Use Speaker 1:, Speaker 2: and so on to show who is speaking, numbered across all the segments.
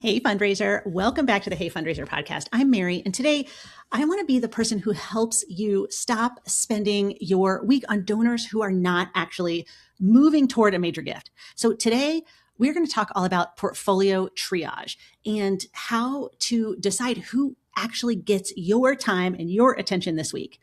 Speaker 1: Hey Fundraiser, welcome back to the Hey Fundraiser podcast. I'm Mary, and today I want to be the person who helps you stop spending your week on donors who are not actually moving toward a major gift. So today we're going to talk all about portfolio triage and how to decide who actually gets your time and your attention this week.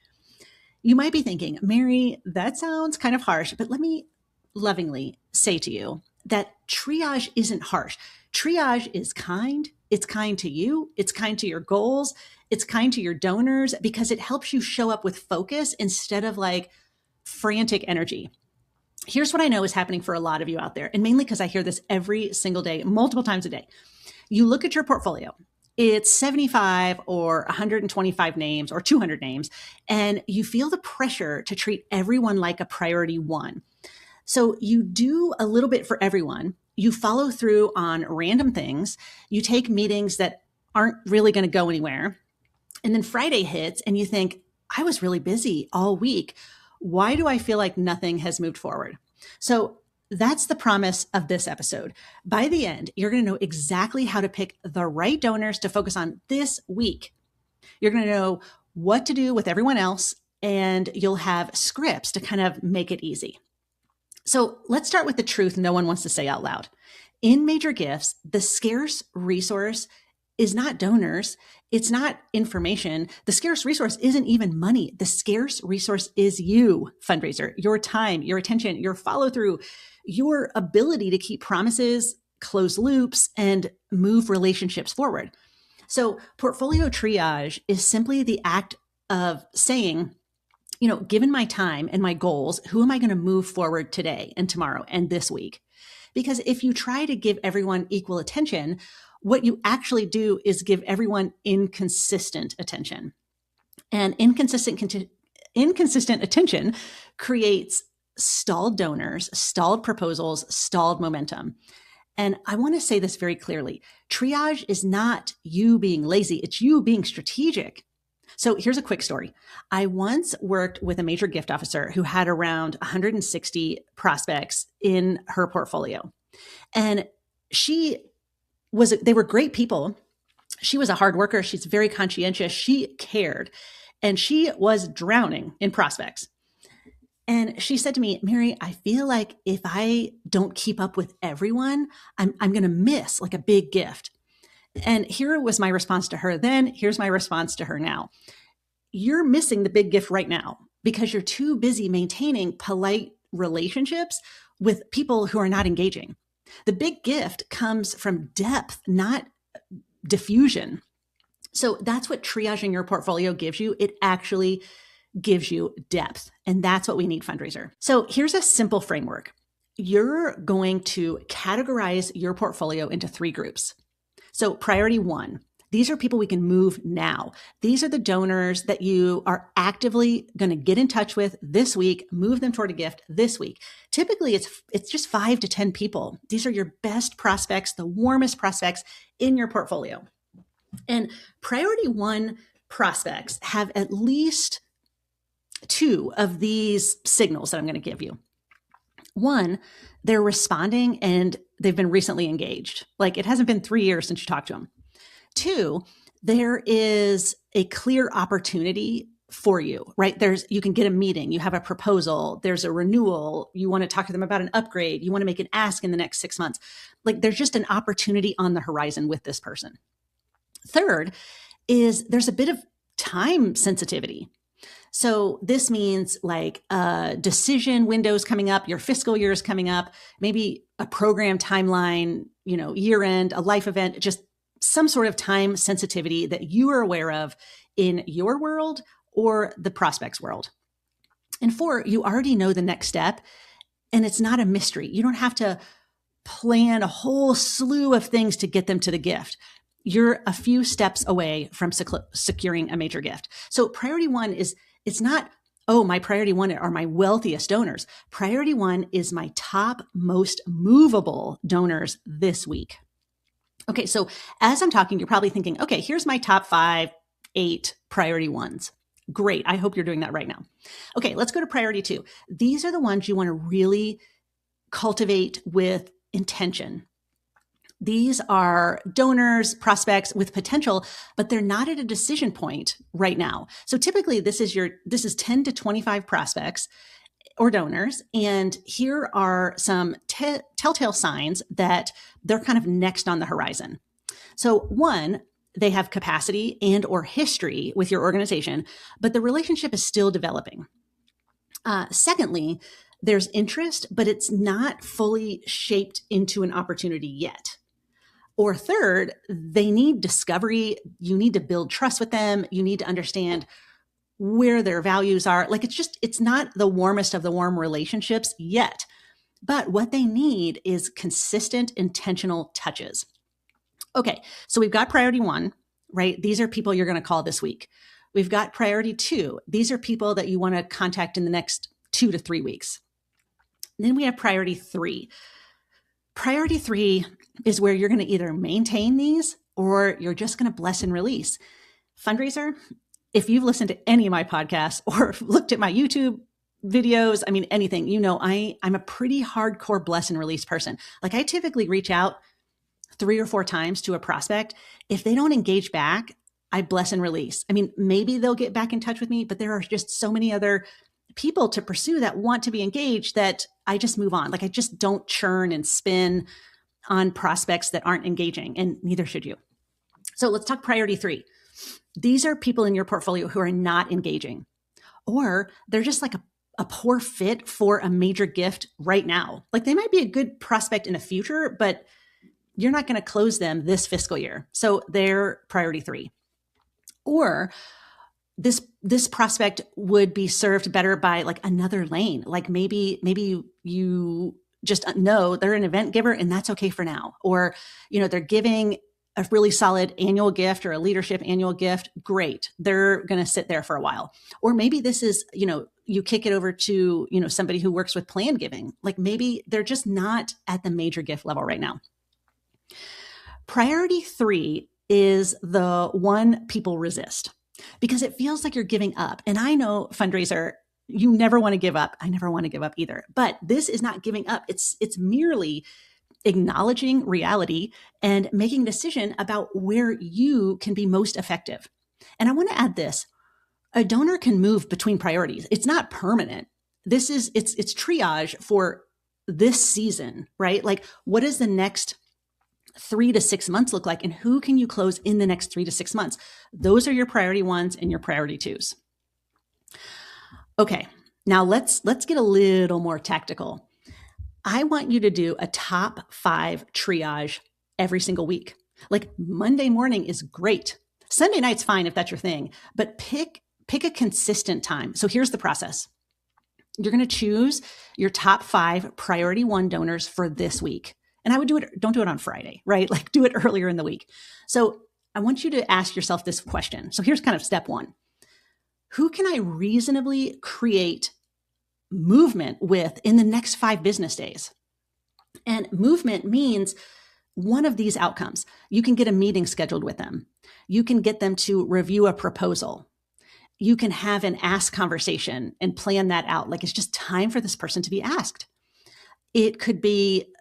Speaker 1: You might be thinking, Mary, that sounds kind of harsh, but let me lovingly say to you that triage isn't harsh. Triage is kind. It's kind to you. It's kind to your goals. It's kind to your donors because it helps you show up with focus instead of like frantic energy. Here's what I know is happening for a lot of you out there, and mainly because I hear this every single day, multiple times a day. You look at your portfolio. It's 75 or 125 names or 200 names, and you feel the pressure to treat everyone like a priority one. So you do a little bit for everyone. You follow through on random things. You take meetings that aren't really going to go anywhere. And then Friday hits and you think, I was really busy all week. Why do I feel like nothing has moved forward? So that's the promise of this episode. By the end, you're going to know exactly how to pick the right donors to focus on this week. You're going to know what to do with everyone else, and you'll have scripts to kind of make it easy. So let's start with the truth no one wants to say out loud. In major gifts, the scarce resource is not donors. It's not information. The scarce resource isn't even money. The scarce resource is you, fundraiser, your time, your attention, your follow through, your ability to keep promises, close loops, and move relationships forward. So portfolio triage is simply the act of saying, given my time and my goals, who am I going to move forward today and tomorrow and this week? Because if you try to give everyone equal attention, what you actually do is give everyone inconsistent attention. And inconsistent attention creates stalled donors, stalled proposals, stalled momentum. And I want to say this very clearly. Triage is not you being lazy. It's you being strategic. So here's a quick story. I once worked with a major gift officer who had around 160 prospects in her portfolio. And they were great people. She was a hard worker. She's very conscientious. She cared. And she was drowning in prospects. And she said to me, Mary, I feel like if I don't keep up with everyone, I'm going to miss like a big gift. And here was my response to her then. Here's my response to her now. You're missing the big gift right now because you're too busy maintaining polite relationships with people who are not engaging. The big gift comes from depth, not diffusion. So that's what triaging your portfolio gives you. It actually gives you depth. And that's what we need, fundraiser. So here's a simple framework. You're going to categorize your portfolio into 3 groups. So priority 1, these are people we can move now. These are the donors that you are actively going to get in touch with this week, move them toward a gift this week. Typically, it's just 5 to 10 people. These are your best prospects, the warmest prospects in your portfolio. And priority 1 prospects have at least 2 of these signals that I'm going to give you. 1, they're responding and they've been recently engaged. Like it hasn't been 3 years since you talked to them. 2, there is a clear opportunity for you, right? You can get a meeting, you have a proposal, there's a renewal, you want to talk to them about an upgrade, you want to make an ask in the next 6 months. Like there's just an opportunity on the horizon with this person. 3rd is there's a bit of time sensitivity. So this means like decision windows coming up, your fiscal year is coming up, maybe a program timeline, year end, a life event, just some sort of time sensitivity that you are aware of in your world or the prospect's world. And 4, you already know the next step and it's not a mystery. You don't have to plan a whole slew of things to get them to the gift. You're a few steps away from securing a major gift. So priority 1 is, it's not, my priority 1 are my wealthiest donors. Priority 1 is my top most movable donors this week. Okay, so as I'm talking, you're probably thinking, okay, here's my top 5, 8 priority 1s. Great. I hope you're doing that right now. Okay, let's go to priority 2. These are the ones you want to really cultivate with intention. These are donors, prospects with potential, but they're not at a decision point right now. So typically this is 10 to 25 prospects or donors. And here are some telltale signs that they're kind of next on the horizon. So one, they have capacity and or history with your organization, but the relationship is still developing. Secondly, there's interest, but it's not fully shaped into an opportunity yet. Or third, they need discovery. You need to build trust with them. You need to understand where their values are. Like it's not the warmest of the warm relationships yet, but what they need is consistent, intentional touches. Okay, so we've got priority one, right? These are people you're going to call this week. We've got priority two. These are people that you want to contact in the next 2 to 3 weeks. Then we have priority three. Priority three is where you're going to either maintain these or you're just going to bless and release. Fundraiser, if you've listened to any of my podcasts or looked at my YouTube videos, I mean, anything, you know, I'm a pretty hardcore bless and release person. Like I typically reach out 3 or 4 times to a prospect. If they don't engage back, I bless and release. I mean, maybe they'll get back in touch with me, but there are just so many other people to pursue that want to be engaged that I just move on. Like I just don't churn and spin on prospects that aren't engaging, and neither should you. So let's talk priority three. These are people in your portfolio who are not engaging, or they're just like a poor fit for a major gift right now. Like they might be a good prospect in the future, but you're not going to close them this fiscal year. So they're priority three. Or this prospect would be served better by like another lane. Like maybe you just know they're an event giver and that's okay for now. Or, you know, they're giving a really solid annual gift or a leadership annual gift. Great. They're going to sit there for a while. Or maybe this is, you know, you kick it over to, you know, somebody who works with plan giving. Like maybe they're just not at the major gift level right now. Priority three is the one people resist because it feels like you're giving up. And I know, fundraiser, you never want to give up. I never want to give up either. But this is not giving up. It's merely acknowledging reality and making a decision about where you can be most effective. And I want to add this. A donor can move between priorities. It's not permanent. It's triage for this season, right? Like what is the next 3 to 6 months look like, and who can you close in the next 3 to 6 months? Those are your priority ones and your priority twos. Okay, now let's get a little more tactical. I want you to do a top 5 triage every single week. Like Monday morning is great. Sunday night's fine if that's your thing, but pick a consistent time. So here's the process. You're going to choose your top 5 priority 1 donors for this week. And I would don't do it on Friday, right? Like do it earlier in the week. So I want you to ask yourself this question. So here's kind of step 1. Who can I reasonably create movement with in the next 5 business days? And movement means one of these outcomes. You can get a meeting scheduled with them. You can get them to review a proposal. You can have an ask conversation and plan that out. Like it's just time for this person to be asked. It could be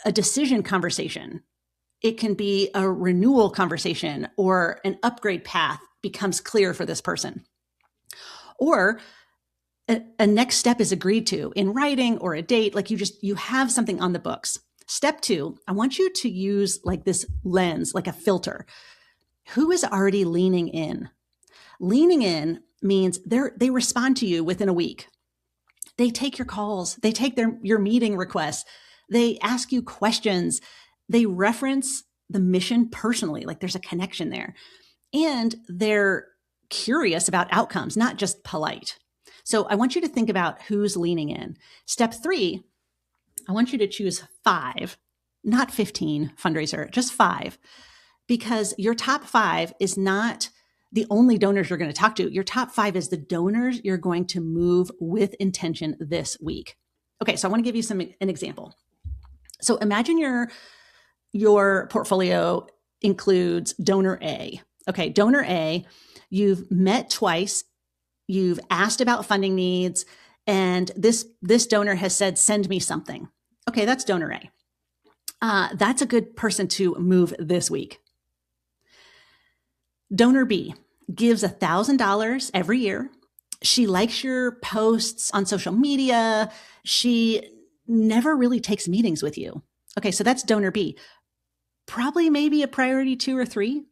Speaker 1: a decision conversation. It can be a renewal conversation, or an upgrade path becomes clear for this person. Or a next step is agreed to in writing or a date. Like you have something on the books. Step 2, I want you to use like this lens, like a filter. Who is already leaning in? Leaning in means they respond to you within a week. They take your calls. They take your meeting requests. They ask you questions. They reference the mission personally, like there's a connection there. And they're curious about outcomes, not just polite. So I want you to think about who's leaning in. Step 3, I want you to choose 5, not 15, fundraiser, just 5, because your top 5 is not the only donors you're going to talk to. Your top 5 is the donors you're going to move with intention this week. Okay, so I want to give you an example. So imagine your portfolio includes donor A. Okay, donor A, you've met twice, you've asked about funding needs, and this donor has said, send me something. Okay, that's donor A. That's a good person to move this week. Donor B gives $1,000 every year. She likes your posts on social media. She never really takes meetings with you. Okay, so that's donor B. Probably maybe a priority 2 or 3. And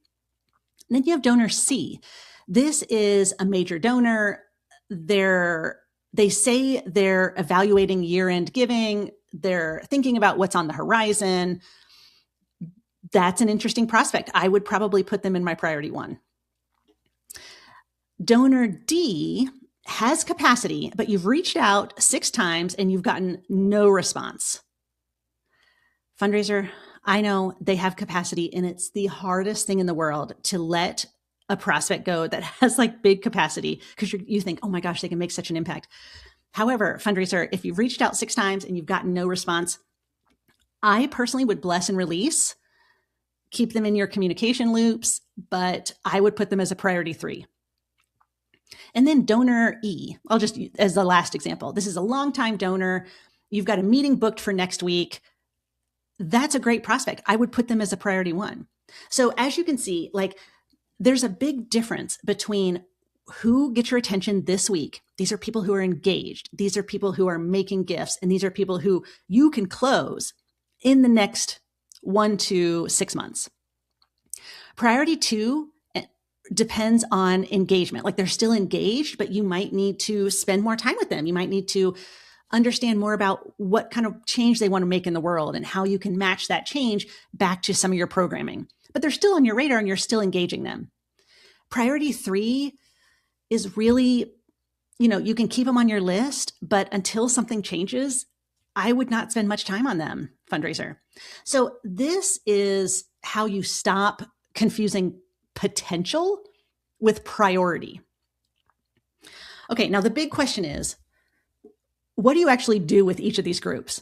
Speaker 1: then you have donor C. This is a major donor. They say they're evaluating year-end giving. They're thinking about what's on the horizon. That's an interesting prospect. I would probably put them in my priority 1. Donor D has capacity, but you've reached out 6 times and you've gotten no response. Fundraiser, I know they have capacity, and it's the hardest thing in the world to let a prospect go that has like big capacity, because you think, oh my gosh, they can make such an impact. However, fundraiser, if you've reached out 6 times and you've gotten no response, I personally would bless and release, keep them in your communication loops, but I would put them as a priority 3. And then donor E, I'll just, as the last example, this is a longtime donor. You've got a meeting booked for next week. That's a great prospect. I would put them as a priority 1. So as you can see, like, there's a big difference between who gets your attention this week. These are people who are engaged. These are people who are making gifts. And these are people who you can close in the next 1 to 6 months. Priority 2 depends on engagement. Like, they're still engaged, but you might need to spend more time with them. You might need to understand more about what kind of change they want to make in the world and how you can match that change back to some of your programming. But they're still on your radar and you're still engaging them. Priority 3 is really, you can keep them on your list, but until something changes, I would not spend much time on them, fundraiser. So this is how you stop confusing potential with priority. Okay, now the big question is, what do you actually do with each of these groups?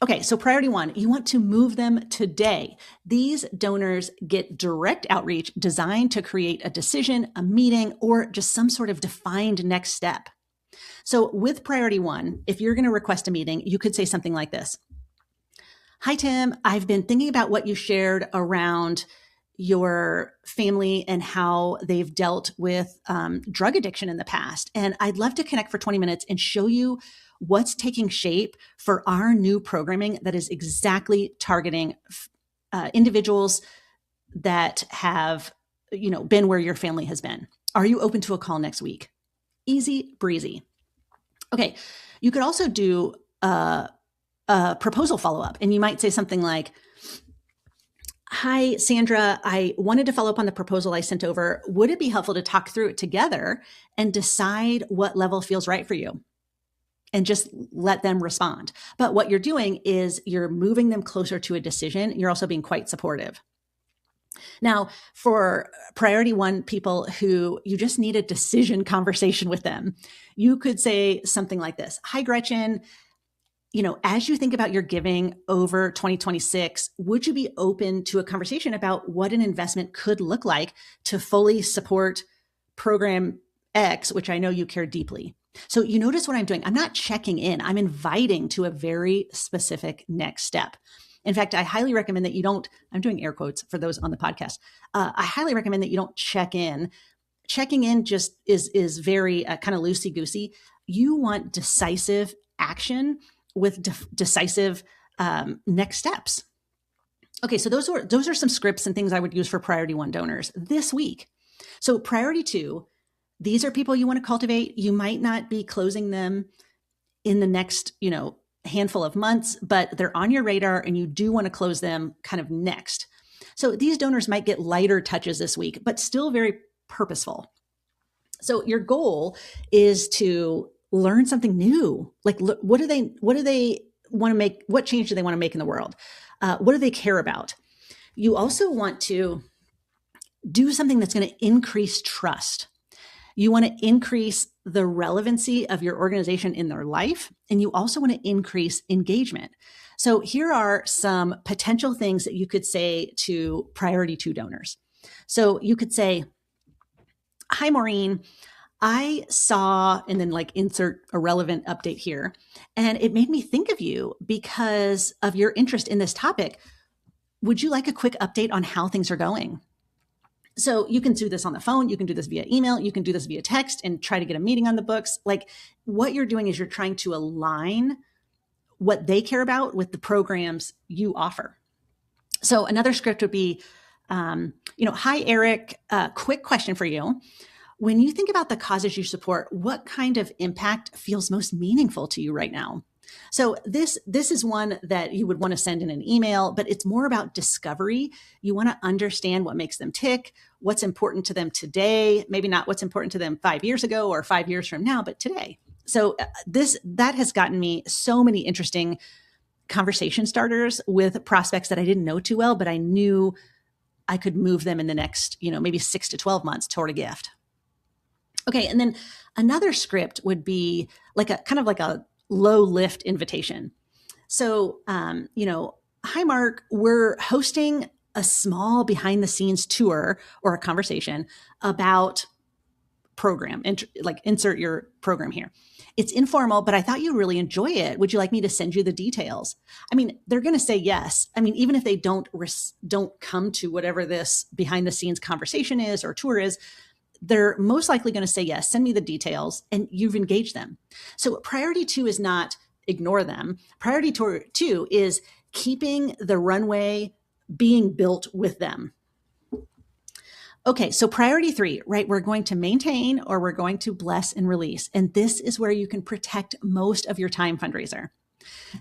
Speaker 1: Okay, so priority 1, you want to move them today. These donors get direct outreach designed to create a decision, a meeting, or just some sort of defined next step. So with priority 1, if you're going to request a meeting, you could say something like this. Hi, Tim. I've been thinking about what you shared around your family and how they've dealt with drug addiction in the past. And I'd love to connect for 20 minutes and show you what's taking shape for our new programming that is exactly targeting individuals that have, been where your family has been. Are you open to a call next week? Easy breezy. Okay. You could also do a proposal follow-up, and you might say something like, hi, Sandra, I wanted to follow up on the proposal I sent over. Would it be helpful to talk through it together and decide what level feels right for you? And just let them respond. But what you're doing is you're moving them closer to a decision. You're also being quite supportive. Now, for priority 1 people who you just need a decision conversation with them, you could say something like this. Hi, Gretchen. As you think about your giving over 2026, would you be open to a conversation about what an investment could look like to fully support program X, which I know you care deeply? So you notice what I'm doing. I'm not checking in. I'm inviting to a very specific next step. In fact, I highly recommend that you don't, I'm doing air quotes for those on the podcast. I highly recommend that you don't check in. Checking in just is very kind of loosey-goosey. You want decisive action with decisive next steps. Okay, so those are some scripts and things I would use for priority 1 donors this week. So priority 2, these are people you want to cultivate. You might not be closing them in the next, handful of months, but they're on your radar and you do want to close them kind of next. So these donors might get lighter touches this week, but still very purposeful. So your goal is to learn something new. Like, what do they want to make? What change do they want to make in the world? What do they care about? You also want to do something that's going to increase trust. You want to increase the relevancy of your organization in their life, and you also want to increase engagement. So here are some potential things that you could say to priority 2 donors. So you could say, hi, Maureen. I saw, and then insert a relevant update here. And it made me think of you because of your interest in this topic. would you like a quick update on how things are going? So you can do this on the phone. You can do this via email. You can do this via text and try to get a meeting on the books. Like, what you're doing is you're trying to align what they care about with the programs you offer. So another script would be, hi, Eric, quick question for you. When you think about the causes you support, what kind of impact feels most meaningful to you right now? So this is one that you would want to send in an email, but it's more about discovery. You want to understand what makes them tick, what's important to them today, maybe not what's important to them 5 years ago or 5 years from now, but today. So that has gotten me so many interesting conversation starters with prospects that I didn't know too well, but I knew I could move them in the next, maybe 6 to 12 months toward a gift. Okay. And then another script would be like a low lift invitation. So, hi, Mark, we're hosting a small behind the scenes tour or a conversation about program, and insert your program here. It's informal, but I thought you'd really enjoy it. Would you like me to send you the details? I mean, they're going to say yes. I mean, even if they don't come to whatever this behind the scenes conversation is or tour is, they're most likely going to say yes, send me the details, and you've engaged them. So priority 2 is not ignore them. Priority 2 is keeping the runway being built with them. Okay, so priority 3, right? We're going to maintain or we're going to bless and release. And this is where you can protect most of your time, fundraiser.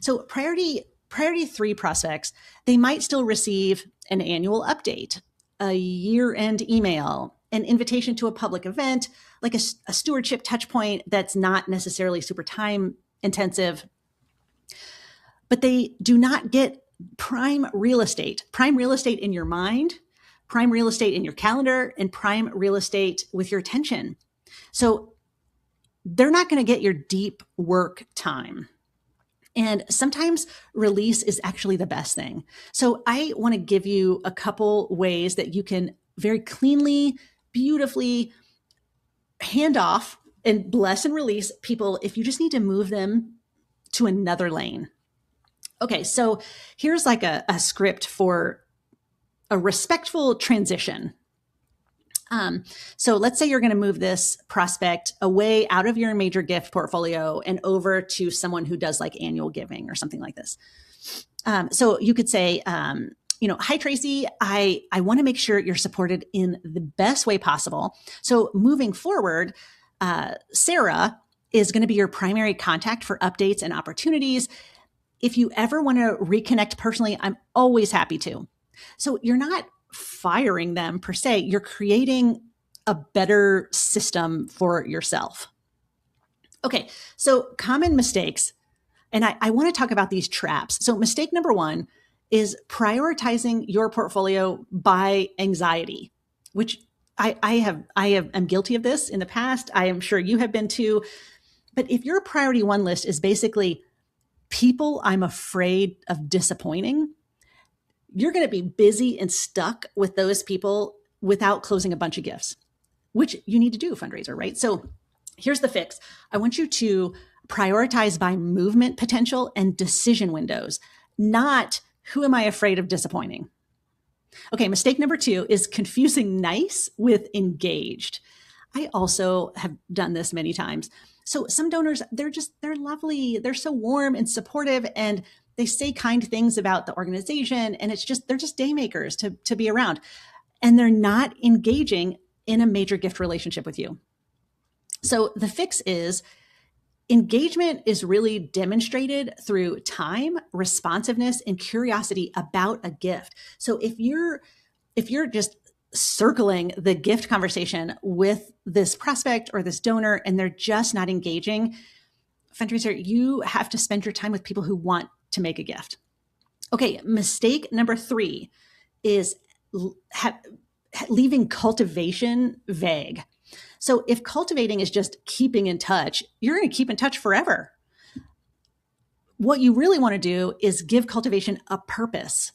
Speaker 1: So priority 3 prospects, they might still receive an annual update, a year-end email, an invitation to a public event, like a stewardship touch point that's not necessarily super time intensive, but they do not get prime real estate in your mind, prime real estate in your calendar, and prime real estate with your attention. So they're not going to get your deep work time. And sometimes release is actually the best thing. So I want to give you a couple ways that you can very cleanly, beautifully hand off and bless and release people if you just need to move them to another lane. Okay, so here's like a script for a respectful transition. So let's say you're going to move this prospect away out of your major gift portfolio and over to someone who does like annual giving or something like this. So you could say, hi, Tracy, I want to make sure you're supported in the best way possible. So moving forward, Sarah is going to be your primary contact for updates and opportunities. If you ever want to reconnect personally, I'm always happy to. So you're not firing them per se, you're creating a better system for yourself. Okay, so common mistakes. And I want to talk about these traps. So mistake number 1 is prioritizing your portfolio by anxiety, which I'm guilty of this in the past. I am sure you have been too. But if your priority 1 list is basically people I'm afraid of disappointing, you're going to be busy and stuck with those people without closing a bunch of gifts, which you need to do, fundraiser, right? So here's the fix. I want you to prioritize by movement potential and decision windows, not who am I afraid of disappointing. Okay, mistake number 2 is confusing nice with engaged. I also have done this many times. So some donors, they're lovely. They're so warm and supportive, and they say kind things about the organization, and they're just day makers to be around. And they're not engaging in a major gift relationship with you. So the fix is engagement is really demonstrated through time, responsiveness, and curiosity about a gift. So if you're just circling the gift conversation with this prospect or this donor and they're just not engaging, fundraiser, you have to spend your time with people who want to make a gift. Okay, mistake number 3 is leaving cultivation vague. So if cultivating is just keeping in touch, you're going to keep in touch forever. What you really want to do is give cultivation a purpose.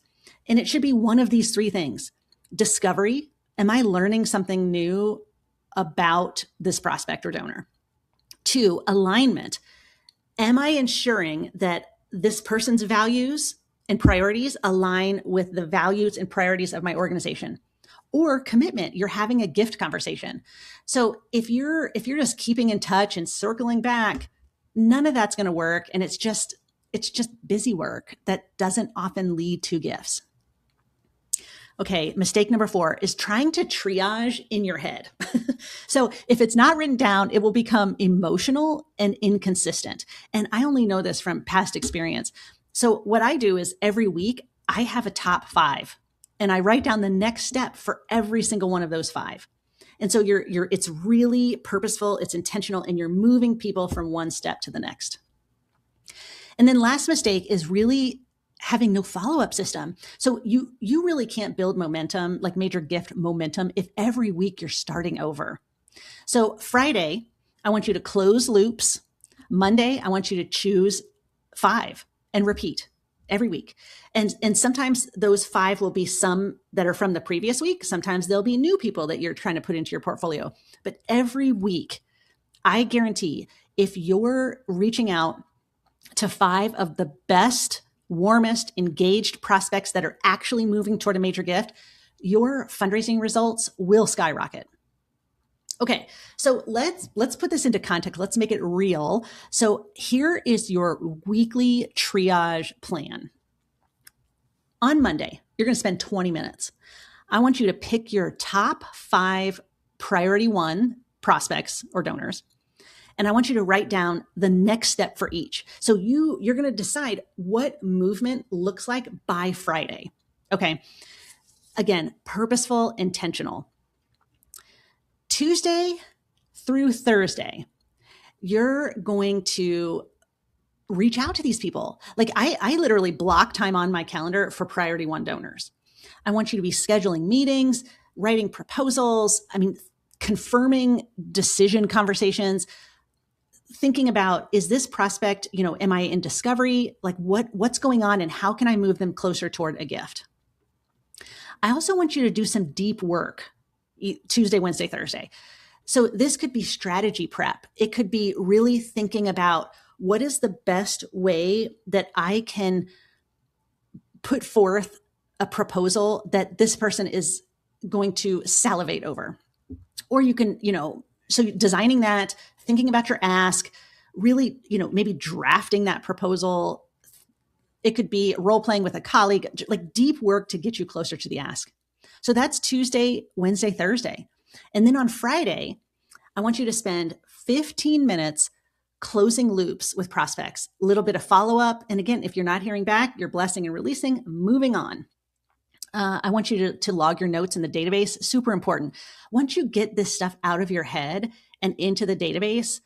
Speaker 1: And it should be one of these 3 things. Discovery. Am I learning something new about this prospect or donor? 2, alignment. Am I ensuring that this person's values and priorities align with the values and priorities of my organization. Or commitment, you're having a gift conversation. So if you're just keeping in touch and circling back, none of that's going to work, and it's just busy work that doesn't often lead to gifts. Okay, mistake number 4 is trying to triage in your head. So if it's not written down, it will become emotional and inconsistent. And I only know this from past experience. So what I do is every week I have a top 5 and I write down the next step for every single one of those 5. And so it's really purposeful, it's intentional, and you're moving people from one step to the next. And then last mistake is really having no follow-up system. So you really can't build momentum, like major gift momentum, if every week you're starting over. So Friday, I want you to close loops. Monday, I want you to choose 5 and repeat every week. And sometimes those 5 will be some that are from the previous week. Sometimes there'll be new people that you're trying to put into your portfolio. But every week, I guarantee if you're reaching out to 5 of the best, warmest, engaged prospects that are actually moving toward a major gift, your fundraising results will skyrocket. Okay, so let's put this into context. Let's make it real. So here is your weekly triage plan. On Monday, you're going to spend 20 minutes. I want you to pick your top 5 priority 1 prospects or donors. And I want you to write down the next step for each. So you're going to decide what movement looks like by Friday. Okay. Again, purposeful, intentional. Tuesday through Thursday, you're going to reach out to these people. Like I literally block time on my calendar for priority 1 donors. I want you to be scheduling meetings, writing proposals. Confirming decision conversations, thinking about, is this prospect, am I in discovery? Like what's going on and how can I move them closer toward a gift? I also want you to do some deep work Tuesday, Wednesday, Thursday. So this could be strategy prep. It could be really thinking about what is the best way that I can put forth a proposal that this person is going to salivate over. Or you can, so designing that, thinking about your ask, really, maybe drafting that proposal. It could be role playing with a colleague, like deep work to get you closer to the ask. So that's Tuesday, Wednesday, Thursday. And then on Friday, I want you to spend 15 minutes closing loops with prospects, a little bit of follow-up. And again, if you're not hearing back, you're blessing and releasing, moving on. I want you to log your notes in the database. Super important. Once you get this stuff out of your head and into the database,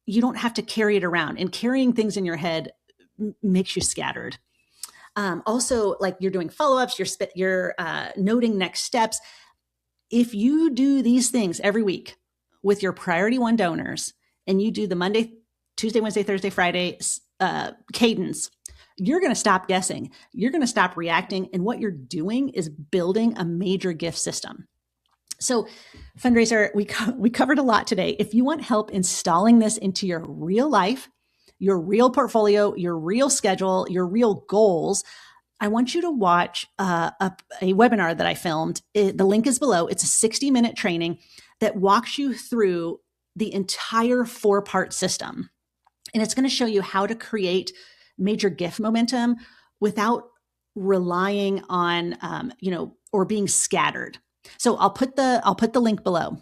Speaker 1: you don't have to carry it around. And carrying things in your head makes you scattered. Also, like you're doing follow-ups, you're noting next steps. If you do these things every week with your priority 1 donors, and you do the Monday, Tuesday, Wednesday, Thursday, Friday cadence, you're going to stop guessing. You're going to stop reacting. And what you're doing is building a major gift system. So fundraiser, we covered a lot today. If you want help installing this into your real life, your real portfolio, your real schedule, your real goals, I want you to watch a webinar that I filmed. The link is below. It's a 60-minute training that walks you through the entire 4-part system. And it's going to show you how to create major gift momentum without relying on, or being scattered. So I'll put the link below.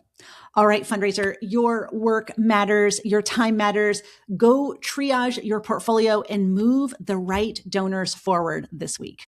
Speaker 1: All right, fundraiser, your work matters. Your time matters. Go triage your portfolio and move the right donors forward this week.